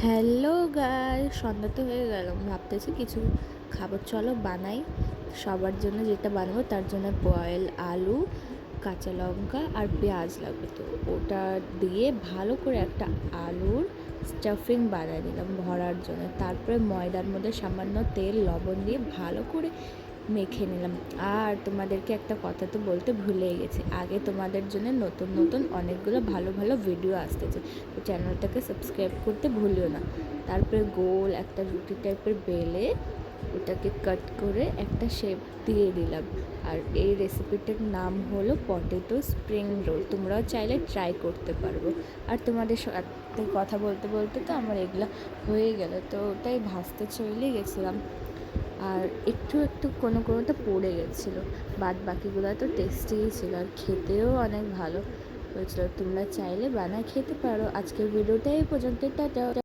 Hello guys, সন্ধ্যা তো হয়ে গেল। ভাবতেছি কিছু খাবার চলো বানাই। সবার জন্য যেটা বানাবো তার জন্য বয়েল আলু, কাঁচা লঙ্কা আর পেঁয়াজ লাগবে। তো ওটা দিয়ে ভালো করে একটা আলুর স্টাফিং বানিয়ে নিলাম ভরার জন্য। তারপরে ময়দার মধ্যে সামান্য তেল লবণ দিয়ে ভালো করে মেখে নিলাম। আর তোমাদেরকে একটা কথা তো বলতে ভুলেই গেছি, আগে তোমাদের জন্য নতুন নতুন অনেকগুলো ভালো ভালো ভিডিও আসতেছে, তো চ্যানেলটাকে সাবস্ক্রাইব করতে ভুলিও না। তারপরে গোল একটা রুটি টাইপের বেলে ওটাকে কাট করে একটা শেপ দিয়ে দিলাম। আর এই রেসিপিটার নাম হলো পটেটো স্প্রিং রোল। তোমরাও চাইলে ট্রাই করতে পারবো। আর তোমাদের সাথে কথা বলতে বলতে তো আমার এগুলো হয়ে গেল, তো ওটাই ভাজতে চলে গেছিলাম। আর একটু একটু কোনোটা পড়ে গেছিলো, বাদ বাকিগুলো তো টেস্টিই ছিল আর খেতেও অনেক ভালো হয়েছিল। তোমরা চাইলে বানায় খেতে পারো। আজকের ভিডিওটা এই পর্যন্ত, টাটা।